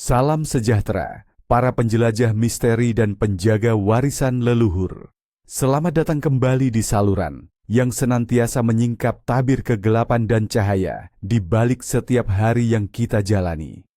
Salam sejahtera, para penjelajah misteri dan penjaga warisan leluhur. Selamat datang kembali di saluran yang senantiasa menyingkap tabir kegelapan dan cahaya di balik setiap hari yang kita jalani.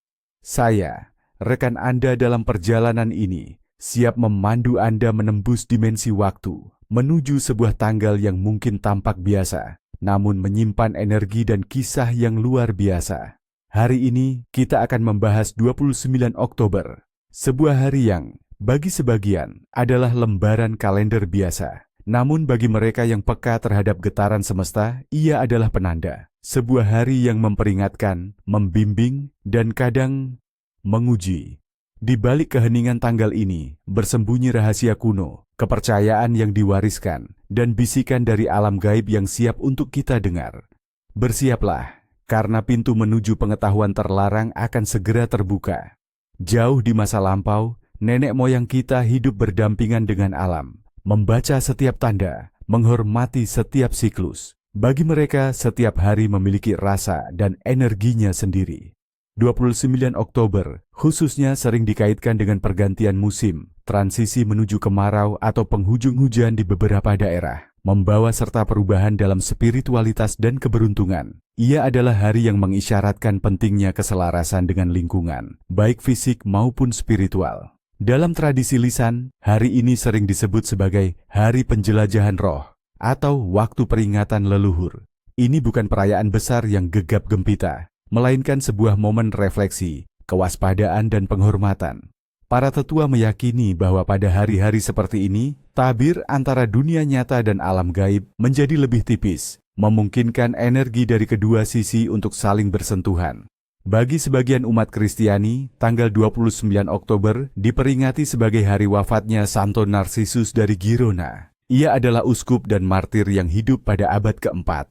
Saya, rekan Anda dalam perjalanan ini, siap memandu Anda menembus dimensi waktu, menuju sebuah tanggal yang mungkin tampak biasa, namun menyimpan energi dan kisah yang luar biasa. Hari ini kita akan membahas 29 Oktober, sebuah hari yang, bagi sebagian, adalah lembaran kalender biasa. Namun bagi mereka yang peka terhadap getaran semesta, ia adalah penanda. Sebuah hari yang memperingatkan, membimbing, dan kadang menguji. Di balik keheningan tanggal ini, bersembunyi rahasia kuno, kepercayaan yang diwariskan, dan bisikan dari alam gaib yang siap untuk kita dengar. Bersiaplah. Karena pintu menuju pengetahuan terlarang akan segera terbuka. Jauh di masa lampau, nenek moyang kita hidup berdampingan dengan alam, membaca setiap tanda, menghormati setiap siklus. Bagi mereka, setiap hari memiliki rasa dan energinya sendiri. 29 Oktober khususnya sering dikaitkan dengan pergantian musim, transisi menuju kemarau atau penghujung hujan di beberapa daerah, membawa serta perubahan dalam spiritualitas dan keberuntungan. Ia adalah hari yang mengisyaratkan pentingnya keselarasan dengan lingkungan, baik fisik maupun spiritual. Dalam tradisi lisan, hari ini sering disebut sebagai Hari Penjelajahan Roh atau Waktu Peringatan Leluhur. Ini bukan perayaan besar yang gegap gempita, melainkan sebuah momen refleksi, kewaspadaan dan penghormatan. Para tetua meyakini bahwa pada hari-hari seperti ini, tabir antara dunia nyata dan alam gaib menjadi lebih tipis, memungkinkan energi dari kedua sisi untuk saling bersentuhan. Bagi sebagian umat Kristiani, tanggal 29 Oktober diperingati sebagai hari wafatnya Santo Narsisus dari Girona. Ia adalah uskup dan martir yang hidup pada abad keempat.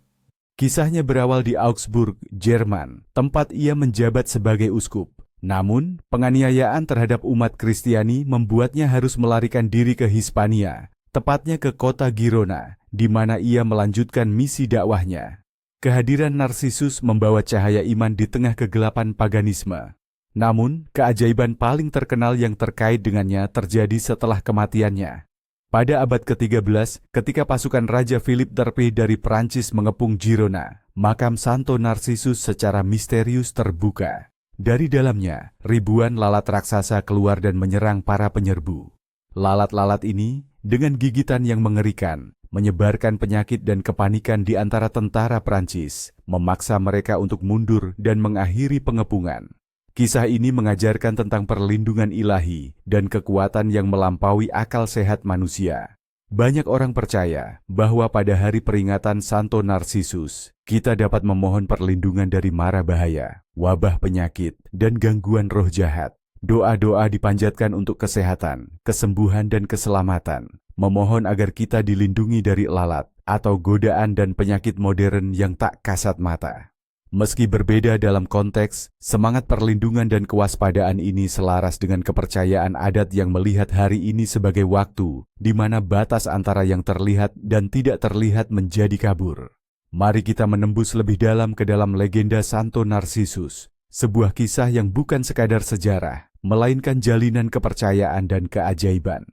Kisahnya berawal di Augsburg, Jerman, tempat ia menjabat sebagai uskup. Namun, penganiayaan terhadap umat Kristiani membuatnya harus melarikan diri ke Hispania, tepatnya ke kota Girona, di mana ia melanjutkan misi dakwahnya. Kehadiran Narsisus membawa cahaya iman di tengah kegelapan paganisme. Namun, keajaiban paling terkenal yang terkait dengannya terjadi setelah kematiannya. Pada abad ke-13, ketika pasukan Raja Philip III dari Prancis mengepung Girona, makam Santo Narsisus secara misterius terbuka. Dari dalamnya, ribuan lalat raksasa keluar dan menyerang para penyerbu. Lalat-lalat ini, dengan gigitan yang mengerikan, menyebarkan penyakit dan kepanikan di antara tentara Prancis, memaksa mereka untuk mundur dan mengakhiri pengepungan. Kisah ini mengajarkan tentang perlindungan ilahi dan kekuatan yang melampaui akal sehat manusia. Banyak orang percaya bahwa pada hari peringatan Santo Narsisus, kita dapat memohon perlindungan dari mara bahaya, wabah penyakit, dan gangguan roh jahat. Doa-doa dipanjatkan untuk kesehatan, kesembuhan, dan keselamatan, memohon agar kita dilindungi dari lalat atau godaan dan penyakit modern yang tak kasat mata. Meski berbeda dalam konteks, semangat perlindungan dan kewaspadaan ini selaras dengan kepercayaan adat yang melihat hari ini sebagai waktu di mana batas antara yang terlihat dan tidak terlihat menjadi kabur. Mari kita menembus lebih dalam ke dalam legenda Santo Narsisus, sebuah kisah yang bukan sekadar sejarah, melainkan jalinan kepercayaan dan keajaiban.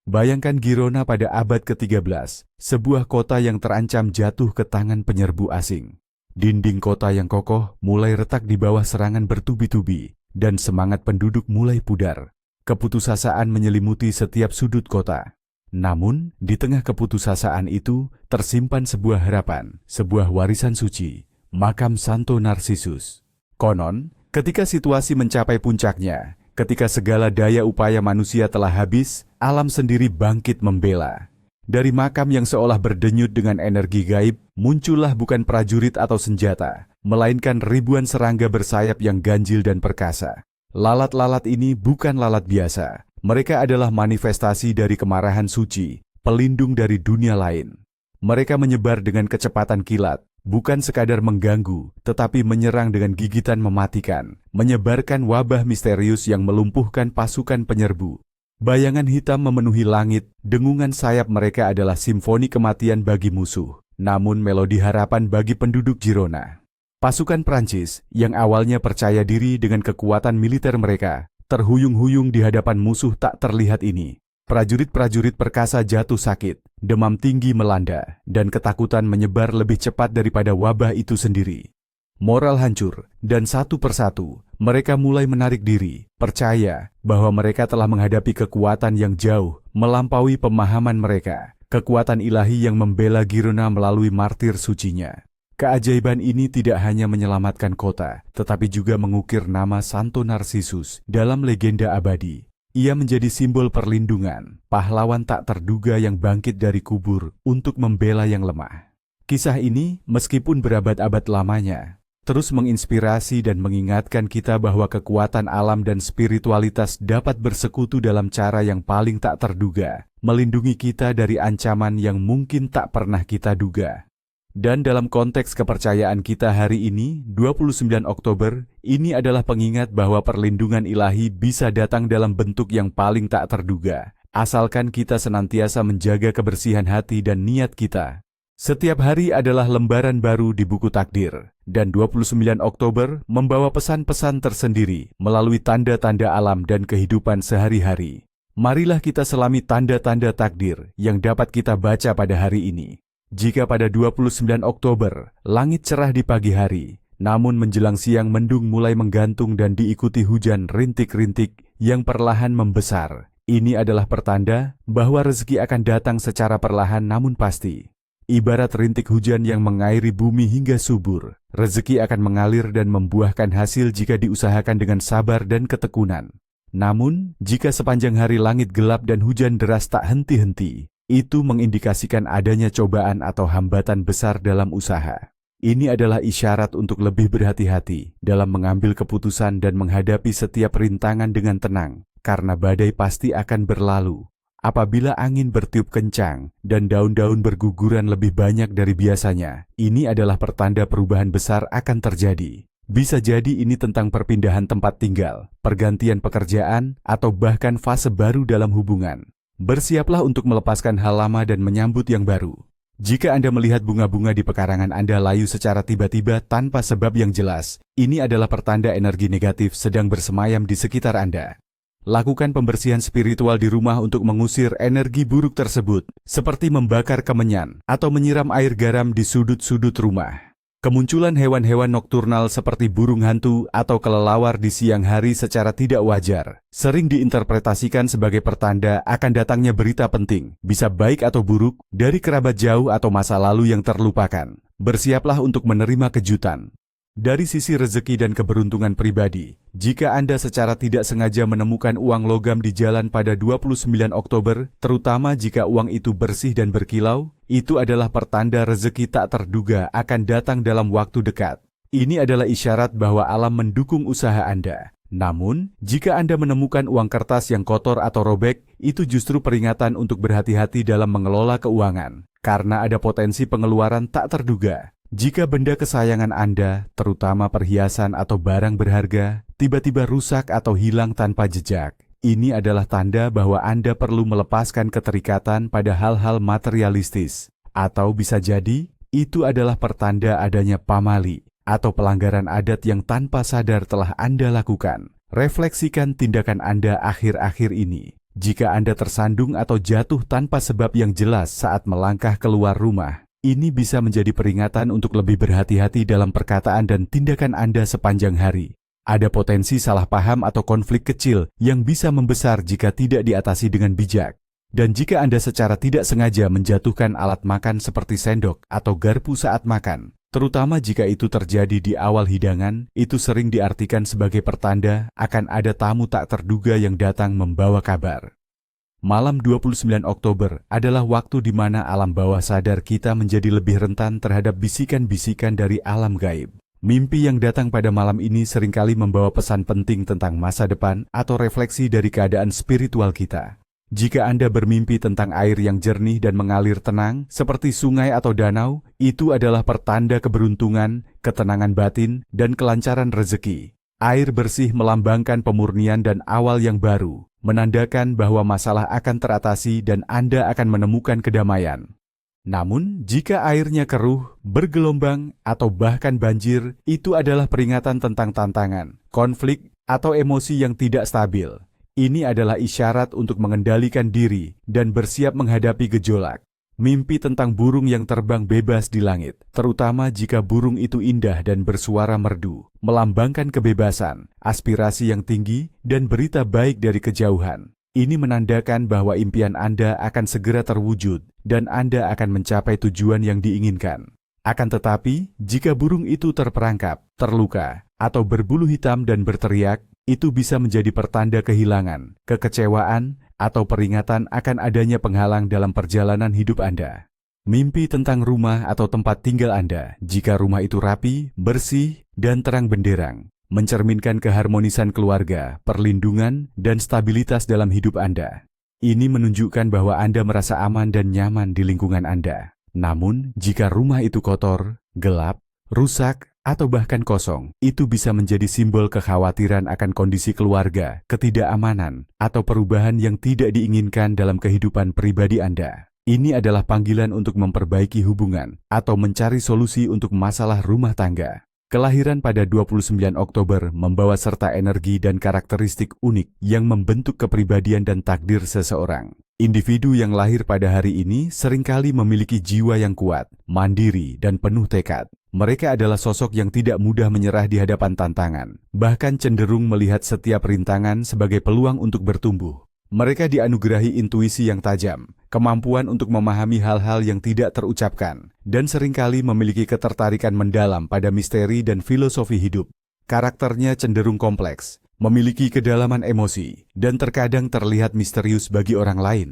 Bayangkan Girona pada abad ke-13, sebuah kota yang terancam jatuh ke tangan penyerbu asing. Dinding kota yang kokoh mulai retak di bawah serangan bertubi-tubi, dan semangat penduduk mulai pudar. Keputusasaan menyelimuti setiap sudut kota. Namun, di tengah keputusasaan itu, tersimpan sebuah harapan, sebuah warisan suci, makam Santo Narsisus. Konon, ketika situasi mencapai puncaknya, ketika segala daya upaya manusia telah habis, alam sendiri bangkit membela. Dari makam yang seolah berdenyut dengan energi gaib, muncullah bukan prajurit atau senjata, melainkan ribuan serangga bersayap yang ganjil dan perkasa. Lalat-lalat ini bukan lalat biasa, mereka adalah manifestasi dari kemarahan suci, pelindung dari dunia lain. Mereka menyebar dengan kecepatan kilat, bukan sekadar mengganggu, tetapi menyerang dengan gigitan mematikan, menyebarkan wabah misterius yang melumpuhkan pasukan penyerbu. Bayangan hitam memenuhi langit, dengungan sayap mereka adalah simfoni kematian bagi musuh, namun melodi harapan bagi penduduk Girona. Pasukan Prancis yang awalnya percaya diri dengan kekuatan militer mereka, Terhuyung-huyung di hadapan musuh tak terlihat ini, prajurit-prajurit perkasa jatuh sakit, demam tinggi melanda, dan ketakutan menyebar lebih cepat daripada wabah itu sendiri. Moral hancur, dan satu persatu, mereka mulai menarik diri, percaya bahwa mereka telah menghadapi kekuatan yang jauh melampaui pemahaman mereka, kekuatan ilahi yang membela Girona melalui martir sucinya. Keajaiban ini tidak hanya menyelamatkan kota, tetapi juga mengukir nama Santo Narsisus dalam legenda abadi. Ia menjadi simbol perlindungan, pahlawan tak terduga yang bangkit dari kubur untuk membela yang lemah. Kisah ini, meskipun berabad-abad lamanya, terus menginspirasi dan mengingatkan kita bahwa kekuatan alam dan spiritualitas dapat bersekutu dalam cara yang paling tak terduga, melindungi kita dari ancaman yang mungkin tak pernah kita duga. Dan dalam konteks kepercayaan kita hari ini, 29 Oktober, ini adalah pengingat bahwa perlindungan ilahi bisa datang dalam bentuk yang paling tak terduga, asalkan kita senantiasa menjaga kebersihan hati dan niat kita. Setiap hari adalah lembaran baru di buku takdir, dan 29 Oktober membawa pesan-pesan tersendiri melalui tanda-tanda alam dan kehidupan sehari-hari. Marilah kita selami tanda-tanda takdir yang dapat kita baca pada hari ini. Jika pada 29 Oktober, langit cerah di pagi hari, namun menjelang siang mendung mulai menggantung dan diikuti hujan rintik-rintik yang perlahan membesar, ini adalah pertanda bahwa rezeki akan datang secara perlahan namun pasti. Ibarat rintik hujan yang mengairi bumi hingga subur, rezeki akan mengalir dan membuahkan hasil jika diusahakan dengan sabar dan ketekunan. Namun, jika sepanjang hari langit gelap dan hujan deras tak henti-henti, itu mengindikasikan adanya cobaan atau hambatan besar dalam usaha. Ini adalah isyarat untuk lebih berhati-hati dalam mengambil keputusan dan menghadapi setiap rintangan dengan tenang, karena badai pasti akan berlalu. Apabila angin bertiup kencang dan daun-daun berguguran lebih banyak dari biasanya, ini adalah pertanda perubahan besar akan terjadi. Bisa jadi ini tentang perpindahan tempat tinggal, pergantian pekerjaan, atau bahkan fase baru dalam hubungan. Bersiaplah untuk melepaskan hal lama dan menyambut yang baru. Jika Anda melihat bunga-bunga di pekarangan Anda layu secara tiba-tiba tanpa sebab yang jelas, ini adalah pertanda energi negatif sedang bersemayam di sekitar Anda. Lakukan pembersihan spiritual di rumah untuk mengusir energi buruk tersebut, seperti membakar kemenyan atau menyiram air garam di sudut-sudut rumah. Kemunculan hewan-hewan nokturnal seperti burung hantu atau kelelawar di siang hari secara tidak wajar sering diinterpretasikan sebagai pertanda akan datangnya berita penting, bisa baik atau buruk, dari kerabat jauh atau masa lalu yang terlupakan. Bersiaplah untuk menerima kejutan. Dari sisi rezeki dan keberuntungan pribadi, jika Anda secara tidak sengaja menemukan uang logam di jalan pada 29 Oktober, terutama jika uang itu bersih dan berkilau, itu adalah pertanda rezeki tak terduga akan datang dalam waktu dekat. Ini adalah isyarat bahwa alam mendukung usaha Anda. Namun, jika Anda menemukan uang kertas yang kotor atau robek, itu justru peringatan untuk berhati-hati dalam mengelola keuangan, karena ada potensi pengeluaran tak terduga. Jika benda kesayangan Anda, terutama perhiasan atau barang berharga, tiba-tiba rusak atau hilang tanpa jejak, ini adalah tanda bahwa Anda perlu melepaskan keterikatan pada hal-hal materialistis. Atau bisa jadi, itu adalah pertanda adanya pamali, atau pelanggaran adat yang tanpa sadar telah Anda lakukan. Refleksikan tindakan Anda akhir-akhir ini. Jika Anda tersandung atau jatuh tanpa sebab yang jelas saat melangkah keluar rumah, ini bisa menjadi peringatan untuk lebih berhati-hati dalam perkataan dan tindakan Anda sepanjang hari. Ada potensi salah paham atau konflik kecil yang bisa membesar jika tidak diatasi dengan bijak. Dan jika Anda secara tidak sengaja menjatuhkan alat makan seperti sendok atau garpu saat makan, terutama jika itu terjadi di awal hidangan, itu sering diartikan sebagai pertanda akan ada tamu tak terduga yang datang membawa kabar. Malam 29 Oktober adalah waktu di mana alam bawah sadar kita menjadi lebih rentan terhadap bisikan-bisikan dari alam gaib. Mimpi yang datang pada malam ini seringkali membawa pesan penting tentang masa depan atau refleksi dari keadaan spiritual kita. Jika Anda bermimpi tentang air yang jernih dan mengalir tenang, seperti sungai atau danau, itu adalah pertanda keberuntungan, ketenangan batin, dan kelancaran rezeki. Air bersih melambangkan pemurnian dan awal yang baru, menandakan bahwa masalah akan teratasi dan Anda akan menemukan kedamaian. Namun, jika airnya keruh, bergelombang, atau bahkan banjir, itu adalah peringatan tentang tantangan, konflik, atau emosi yang tidak stabil. Ini adalah isyarat untuk mengendalikan diri dan bersiap menghadapi gejolak. Mimpi tentang burung yang terbang bebas di langit, terutama jika burung itu indah dan bersuara merdu, melambangkan kebebasan, aspirasi yang tinggi, dan berita baik dari kejauhan. Ini menandakan bahwa impian Anda akan segera terwujud dan Anda akan mencapai tujuan yang diinginkan. Akan tetapi, jika burung itu terperangkap, terluka, atau berbulu hitam dan berteriak, itu bisa menjadi pertanda kehilangan, kekecewaan, atau peringatan akan adanya penghalang dalam perjalanan hidup Anda. Mimpi tentang rumah atau tempat tinggal Anda, jika rumah itu rapi, bersih, dan terang benderang, mencerminkan keharmonisan keluarga, perlindungan, dan stabilitas dalam hidup Anda. Ini menunjukkan bahwa Anda merasa aman dan nyaman di lingkungan Anda. Namun, jika rumah itu kotor, gelap, rusak, atau bahkan kosong, itu bisa menjadi simbol kekhawatiran akan kondisi keluarga, ketidakamanan, atau perubahan yang tidak diinginkan dalam kehidupan pribadi Anda. Ini adalah panggilan untuk memperbaiki hubungan atau mencari solusi untuk masalah rumah tangga. Kelahiran pada 29 Oktober membawa serta energi dan karakteristik unik yang membentuk kepribadian dan takdir seseorang. Individu yang lahir pada hari ini seringkali memiliki jiwa yang kuat, mandiri, dan penuh tekad. Mereka adalah sosok yang tidak mudah menyerah di hadapan tantangan, bahkan cenderung melihat setiap rintangan sebagai peluang untuk bertumbuh. Mereka dianugerahi intuisi yang tajam, kemampuan untuk memahami hal-hal yang tidak terucapkan, dan seringkali memiliki ketertarikan mendalam pada misteri dan filosofi hidup. Karakternya cenderung kompleks, memiliki kedalaman emosi, dan terkadang terlihat misterius bagi orang lain.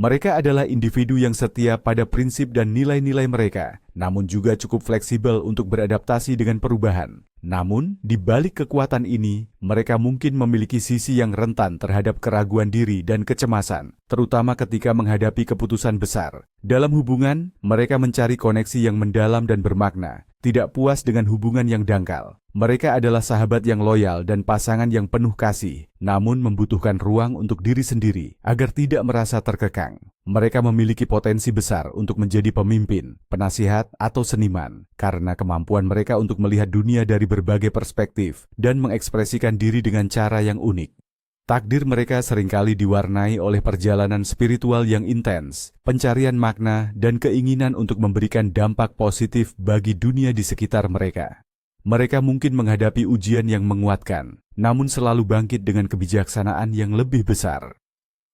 Mereka adalah individu yang setia pada prinsip dan nilai-nilai mereka, namun juga cukup fleksibel untuk beradaptasi dengan perubahan. Namun, di balik kekuatan ini, mereka mungkin memiliki sisi yang rentan terhadap keraguan diri dan kecemasan, terutama ketika menghadapi keputusan besar. Dalam hubungan, mereka mencari koneksi yang mendalam dan bermakna, tidak puas dengan hubungan yang dangkal. Mereka adalah sahabat yang loyal dan pasangan yang penuh kasih, namun membutuhkan ruang untuk diri sendiri agar tidak merasa terkekang. Mereka memiliki potensi besar untuk menjadi pemimpin, penasihat, atau seniman, karena kemampuan mereka untuk melihat dunia dari berbagai perspektif dan mengekspresikan diri dengan cara yang unik. Takdir mereka seringkali diwarnai oleh perjalanan spiritual yang intens, pencarian makna, dan keinginan untuk memberikan dampak positif bagi dunia di sekitar mereka. Mereka mungkin menghadapi ujian yang menguatkan, namun selalu bangkit dengan kebijaksanaan yang lebih besar.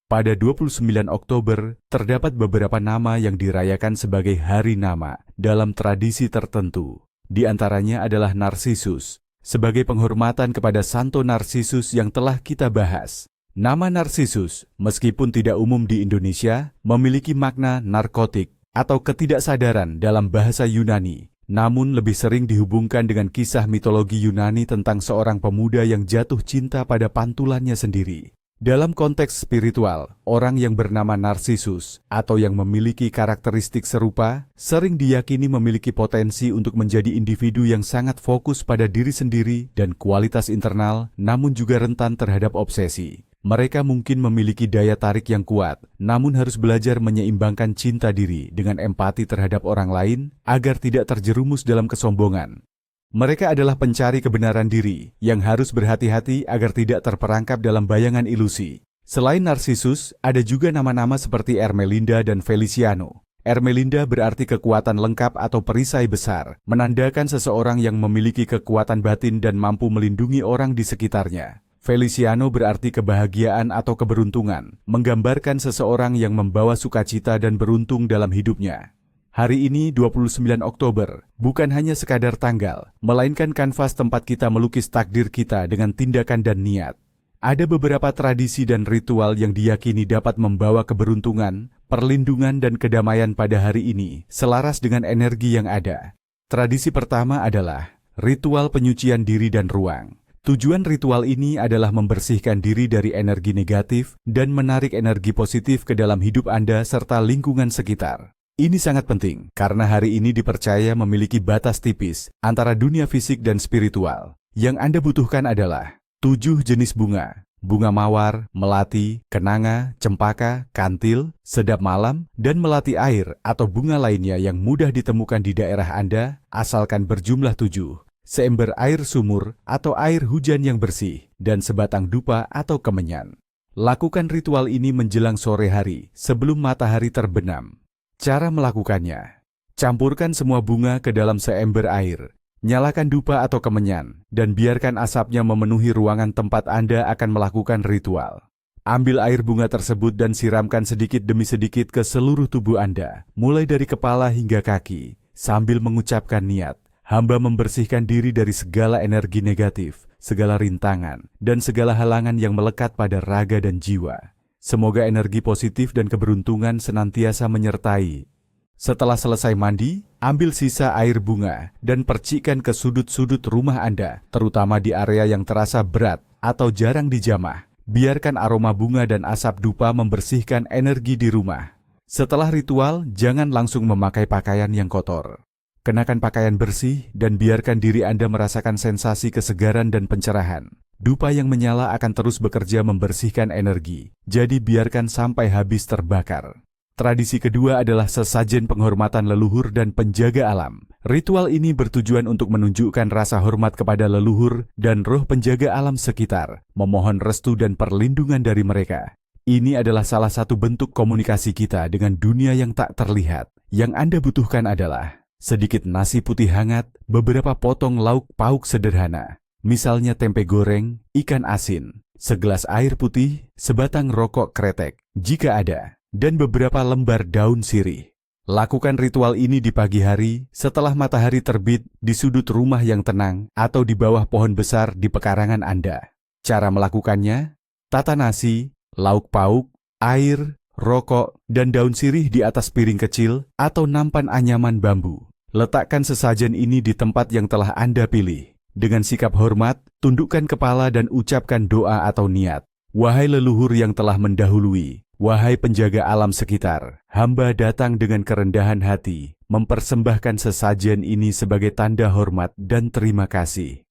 Pada 29 Oktober, terdapat beberapa nama yang dirayakan sebagai hari nama dalam tradisi tertentu. Di antaranya adalah Narsisus, sebagai penghormatan kepada Santo Narsisus yang telah kita bahas. Nama Narsisus, meskipun tidak umum di Indonesia, memiliki makna narkotik atau ketidaksadaran dalam bahasa Yunani. Namun lebih sering dihubungkan dengan kisah mitologi Yunani tentang seorang pemuda yang jatuh cinta pada pantulannya sendiri. Dalam konteks spiritual, orang yang bernama Narsisus atau yang memiliki karakteristik serupa sering diyakini memiliki potensi untuk menjadi individu yang sangat fokus pada diri sendiri dan kualitas internal, namun juga rentan terhadap obsesi. Mereka mungkin memiliki daya tarik yang kuat, namun harus belajar menyeimbangkan cinta diri dengan empati terhadap orang lain agar tidak terjerumus dalam kesombongan. Mereka adalah pencari kebenaran diri yang harus berhati-hati agar tidak terperangkap dalam bayangan ilusi. Selain Narsisus, ada juga nama-nama seperti Ermelinda dan Feliciano. Ermelinda berarti kekuatan lengkap atau perisai besar, menandakan seseorang yang memiliki kekuatan batin dan mampu melindungi orang di sekitarnya. Feliciano berarti kebahagiaan atau keberuntungan, menggambarkan seseorang yang membawa sukacita dan beruntung dalam hidupnya. Hari ini 29 Oktober, bukan hanya sekadar tanggal, melainkan kanvas tempat kita melukis takdir kita dengan tindakan dan niat. Ada beberapa tradisi dan ritual yang diyakini dapat membawa keberuntungan, perlindungan dan kedamaian pada hari ini, selaras dengan energi yang ada. Tradisi pertama adalah ritual penyucian diri dan ruang. Tujuan ritual ini adalah membersihkan diri dari energi negatif dan menarik energi positif ke dalam hidup Anda serta lingkungan sekitar. Ini sangat penting karena hari ini dipercaya memiliki batas tipis antara dunia fisik dan spiritual. Yang Anda butuhkan adalah 7 jenis bunga: bunga mawar, melati, kenanga, cempaka, kantil, sedap malam, dan melati air atau bunga lainnya yang mudah ditemukan di daerah Anda, asalkan berjumlah 7. seember air sumur atau air hujan yang bersih, dan sebatang dupa atau kemenyan. Lakukan ritual ini menjelang sore hari sebelum matahari terbenam. Cara melakukannya: campurkan semua bunga ke dalam seember air, nyalakan dupa atau kemenyan, dan biarkan asapnya memenuhi ruangan tempat Anda akan melakukan ritual. Ambil air bunga tersebut dan siramkan sedikit demi sedikit ke seluruh tubuh Anda, mulai dari kepala hingga kaki, sambil mengucapkan niat. Hamba membersihkan diri dari segala energi negatif, segala rintangan, dan segala halangan yang melekat pada raga dan jiwa. Semoga energi positif dan keberuntungan senantiasa menyertai. Setelah selesai mandi, ambil sisa air bunga dan percikan ke sudut-sudut rumah Anda, terutama di area yang terasa berat atau jarang dijamah. Biarkan aroma bunga dan asap dupa membersihkan energi di rumah. Setelah ritual, jangan langsung memakai pakaian yang kotor. Kenakan pakaian bersih dan biarkan diri Anda merasakan sensasi kesegaran dan pencerahan. Dupa yang menyala akan terus bekerja membersihkan energi, jadi biarkan sampai habis terbakar. Tradisi kedua adalah sesajen penghormatan leluhur dan penjaga alam. Ritual ini bertujuan untuk menunjukkan rasa hormat kepada leluhur dan roh penjaga alam sekitar, memohon restu dan perlindungan dari mereka. Ini adalah salah satu bentuk komunikasi kita dengan dunia yang tak terlihat. Yang Anda butuhkan adalah sedikit nasi putih hangat, beberapa potong lauk pauk sederhana, misalnya tempe goreng, ikan asin, segelas air putih, sebatang rokok kretek, jika ada, dan beberapa lembar daun sirih. Lakukan ritual ini di pagi hari setelah matahari terbit di sudut rumah yang tenang atau di bawah pohon besar di pekarangan Anda. Cara melakukannya: tata nasi, lauk pauk, air, rokok, dan daun sirih di atas piring kecil atau nampan anyaman bambu. Letakkan sesajen ini di tempat yang telah Anda pilih. Dengan sikap hormat, tundukkan kepala dan ucapkan doa atau niat. Wahai leluhur yang telah mendahului, wahai penjaga alam sekitar, hamba datang dengan kerendahan hati, mempersembahkan sesajen ini sebagai tanda hormat dan terima kasih.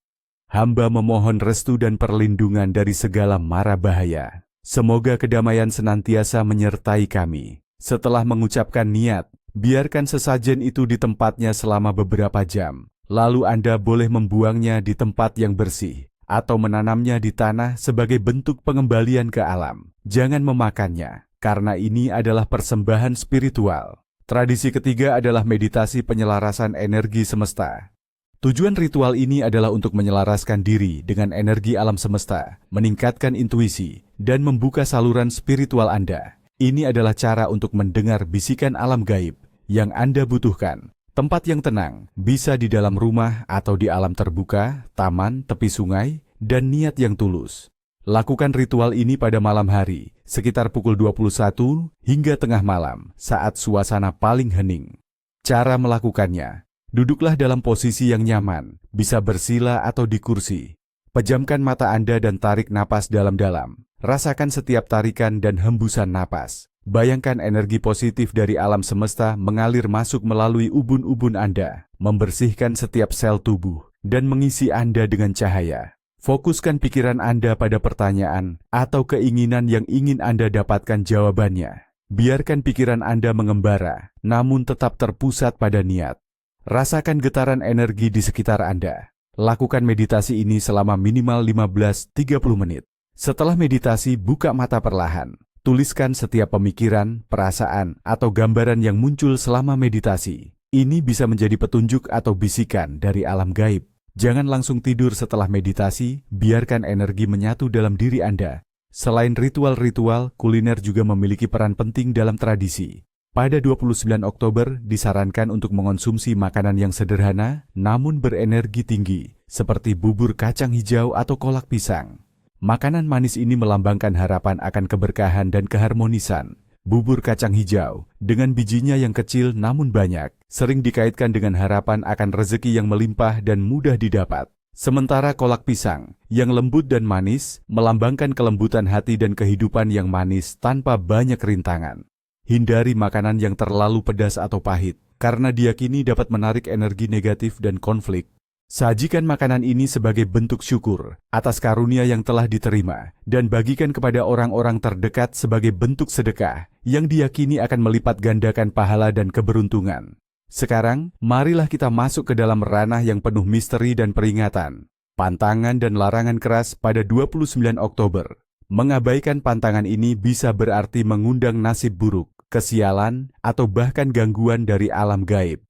Hamba memohon restu dan perlindungan dari segala mara bahaya. Semoga kedamaian senantiasa menyertai kami. Setelah mengucapkan niat, biarkan sesajen itu di tempatnya selama beberapa jam. Lalu Anda boleh membuangnya di tempat yang bersih atau menanamnya di tanah sebagai bentuk pengembalian ke alam. Jangan memakannya, karena ini adalah persembahan spiritual. Tradisi ketiga adalah meditasi penyelarasan energi semesta. Tujuan ritual ini adalah untuk menyelaraskan diri dengan energi alam semesta, meningkatkan intuisi, dan membuka saluran spiritual Anda. Ini adalah cara untuk mendengar bisikan alam gaib yang Anda butuhkan. Tempat yang tenang, bisa di dalam rumah atau di alam terbuka, taman, tepi sungai, dan niat yang tulus. Lakukan ritual ini pada malam hari, sekitar pukul 21 hingga tengah malam, saat suasana paling hening. Cara melakukannya: duduklah dalam posisi yang nyaman, bisa bersila atau di kursi. Pejamkan mata Anda dan tarik napas dalam-dalam. Rasakan setiap tarikan dan hembusan napas. Bayangkan energi positif dari alam semesta mengalir masuk melalui ubun-ubun Anda, membersihkan setiap sel tubuh, dan mengisi Anda dengan cahaya. Fokuskan pikiran Anda pada pertanyaan atau keinginan yang ingin Anda dapatkan jawabannya. Biarkan pikiran Anda mengembara, namun tetap terpusat pada niat. Rasakan getaran energi di sekitar Anda. Lakukan meditasi ini selama minimal 15-30 menit. Setelah meditasi, buka mata perlahan. Tuliskan setiap pemikiran, perasaan, atau gambaran yang muncul selama meditasi. Ini bisa menjadi petunjuk atau bisikan dari alam gaib. Jangan langsung tidur setelah meditasi, biarkan energi menyatu dalam diri Anda. Selain ritual-ritual, kuliner juga memiliki peran penting dalam tradisi. Pada 29 Oktober, disarankan untuk mengonsumsi makanan yang sederhana, namun berenergi tinggi, seperti bubur kacang hijau atau kolak pisang. Makanan manis ini melambangkan harapan akan keberkahan dan keharmonisan. Bubur kacang hijau, dengan bijinya yang kecil namun banyak, sering dikaitkan dengan harapan akan rezeki yang melimpah dan mudah didapat. Sementara kolak pisang, yang lembut dan manis, melambangkan kelembutan hati dan kehidupan yang manis tanpa banyak rintangan. Hindari makanan yang terlalu pedas atau pahit, karena diyakini dapat menarik energi negatif dan konflik. Sajikan makanan ini sebagai bentuk syukur atas karunia yang telah diterima dan bagikan kepada orang-orang terdekat sebagai bentuk sedekah yang diyakini akan melipat gandakan pahala dan keberuntungan. Sekarang, marilah kita masuk ke dalam ranah yang penuh misteri dan peringatan. Pantangan dan larangan keras pada 29 Oktober. Mengabaikan pantangan ini bisa berarti mengundang nasib buruk, kesialan, atau bahkan gangguan dari alam gaib.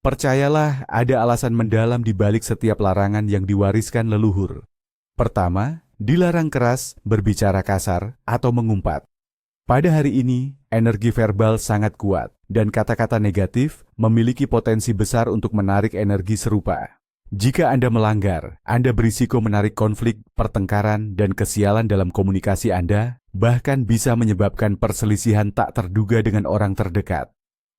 Percayalah, ada alasan mendalam di balik setiap larangan yang diwariskan leluhur. Pertama, dilarang keras, berbicara kasar, atau mengumpat. Pada hari ini, energi verbal sangat kuat, dan kata-kata negatif memiliki potensi besar untuk menarik energi serupa. Jika Anda melanggar, Anda berisiko menarik konflik, pertengkaran, dan kesialan dalam komunikasi Anda, bahkan bisa menyebabkan perselisihan tak terduga dengan orang terdekat.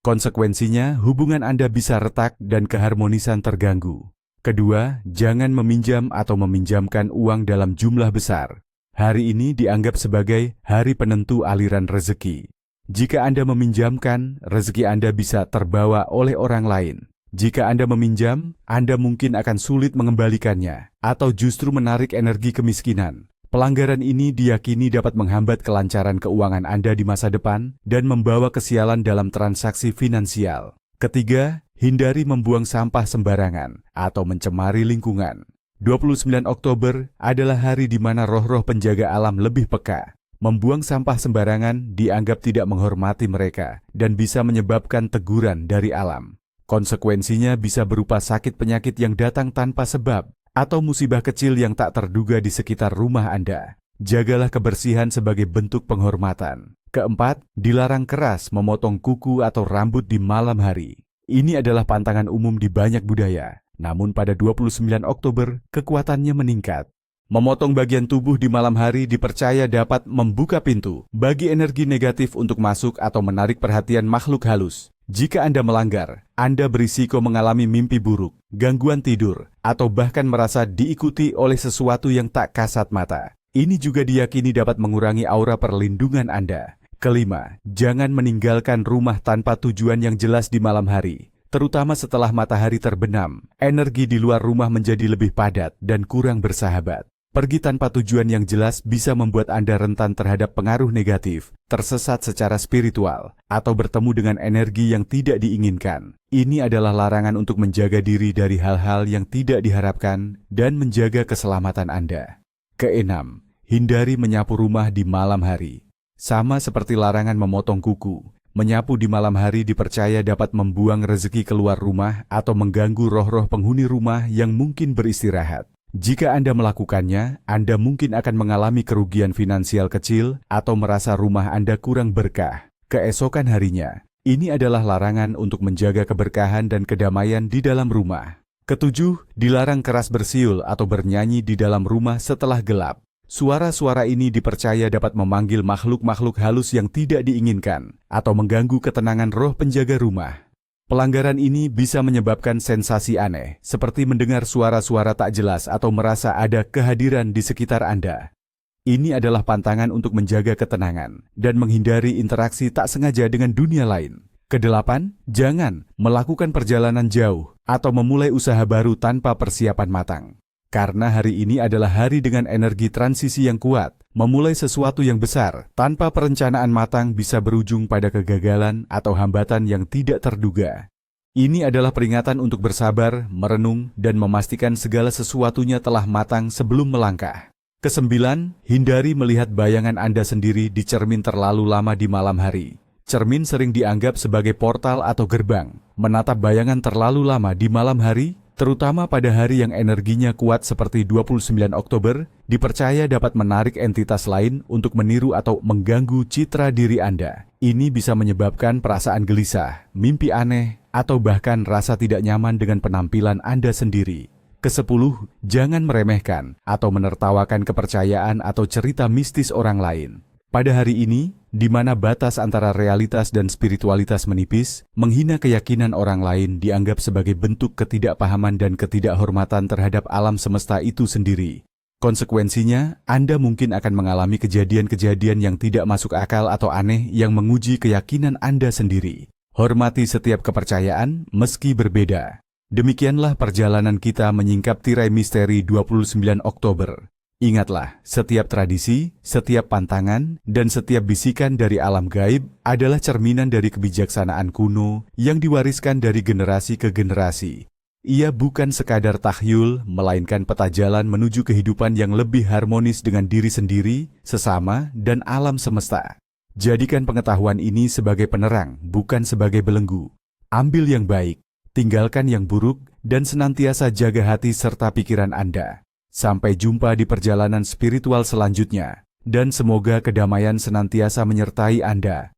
Konsekuensinya, hubungan Anda bisa retak dan keharmonisan terganggu. Kedua, jangan meminjam atau meminjamkan uang dalam jumlah besar. Hari ini dianggap sebagai hari penentu aliran rezeki. Jika Anda meminjamkan, rezeki Anda bisa terbawa oleh orang lain. Jika Anda meminjam, Anda mungkin akan sulit mengembalikannya, atau justru menarik energi kemiskinan. Pelanggaran ini diyakini dapat menghambat kelancaran keuangan Anda di masa depan dan membawa kesialan dalam transaksi finansial. Ketiga, hindari membuang sampah sembarangan atau mencemari lingkungan. 29 Oktober adalah hari di mana roh-roh penjaga alam lebih peka. Membuang sampah sembarangan dianggap tidak menghormati mereka dan bisa menyebabkan teguran dari alam. Konsekuensinya bisa berupa sakit penyakit yang datang tanpa sebab atau musibah kecil yang tak terduga di sekitar rumah Anda. Jagalah kebersihan sebagai bentuk penghormatan. Keempat, dilarang keras memotong kuku atau rambut di malam hari. Ini adalah pantangan umum di banyak budaya, namun pada 29 Oktober kekuatannya meningkat. Memotong bagian tubuh di malam hari dipercaya dapat membuka pintu bagi energi negatif untuk masuk atau menarik perhatian makhluk halus. Jika Anda melanggar, Anda berisiko mengalami mimpi buruk, gangguan tidur, atau bahkan merasa diikuti oleh sesuatu yang tak kasat mata. Ini juga diyakini dapat mengurangi aura perlindungan Anda. Kelima, jangan meninggalkan rumah tanpa tujuan yang jelas di malam hari. Terutama setelah matahari terbenam, energi di luar rumah menjadi lebih padat dan kurang bersahabat. Pergi tanpa tujuan yang jelas bisa membuat Anda rentan terhadap pengaruh negatif, tersesat secara spiritual, atau bertemu dengan energi yang tidak diinginkan. Ini adalah larangan untuk menjaga diri dari hal-hal yang tidak diharapkan dan menjaga keselamatan Anda. Keenam, hindari menyapu rumah di malam hari. Sama seperti larangan memotong kuku, menyapu di malam hari dipercaya dapat membuang rezeki keluar rumah atau mengganggu roh-roh penghuni rumah yang mungkin beristirahat. Jika Anda melakukannya, Anda mungkin akan mengalami kerugian finansial kecil atau merasa rumah Anda kurang berkah. Keesokan harinya, ini adalah larangan untuk menjaga keberkahan dan kedamaian di dalam rumah. Ketujuh, dilarang keras bersiul atau bernyanyi di dalam rumah setelah gelap. Suara-suara ini dipercaya dapat memanggil makhluk-makhluk halus yang tidak diinginkan atau mengganggu ketenangan roh penjaga rumah. Pelanggaran ini bisa menyebabkan sensasi aneh, seperti mendengar suara-suara tak jelas atau merasa ada kehadiran di sekitar Anda. Ini adalah pantangan untuk menjaga ketenangan dan menghindari interaksi tak sengaja dengan dunia lain. Kedelapan, jangan melakukan perjalanan jauh atau memulai usaha baru tanpa persiapan matang. Karena hari ini adalah hari dengan energi transisi yang kuat, memulai sesuatu yang besar tanpa perencanaan matang bisa berujung pada kegagalan atau hambatan yang tidak terduga. Ini adalah peringatan untuk bersabar, merenung, dan memastikan segala sesuatunya telah matang sebelum melangkah. Kesembilan, hindari melihat bayangan Anda sendiri di cermin terlalu lama di malam hari. Cermin sering dianggap sebagai portal atau gerbang. Menatap bayangan terlalu lama di malam hari, terutama pada hari yang energinya kuat seperti 29 Oktober, dipercaya dapat menarik entitas lain untuk meniru atau mengganggu citra diri Anda. Ini bisa menyebabkan perasaan gelisah, mimpi aneh, atau bahkan rasa tidak nyaman dengan penampilan Anda sendiri. Kesepuluh, jangan meremehkan atau menertawakan kepercayaan atau cerita mistis orang lain. Pada hari ini, di mana batas antara realitas dan spiritualitas menipis, menghina keyakinan orang lain dianggap sebagai bentuk ketidakpahaman dan ketidakhormatan terhadap alam semesta itu sendiri. Konsekuensinya, Anda mungkin akan mengalami kejadian-kejadian yang tidak masuk akal atau aneh yang menguji keyakinan Anda sendiri. Hormati setiap kepercayaan meski berbeda. Demikianlah perjalanan kita menyingkap tirai misteri 29 Oktober. Ingatlah, setiap tradisi, setiap pantangan, dan setiap bisikan dari alam gaib adalah cerminan dari kebijaksanaan kuno yang diwariskan dari generasi ke generasi. Ia bukan sekadar tahyul, melainkan peta jalan menuju kehidupan yang lebih harmonis dengan diri sendiri, sesama, dan alam semesta. Jadikan pengetahuan ini sebagai penerang, bukan sebagai belenggu. Ambil yang baik, tinggalkan yang buruk, dan senantiasa jaga hati serta pikiran Anda. Sampai jumpa di perjalanan spiritual selanjutnya, dan semoga kedamaian senantiasa menyertai Anda.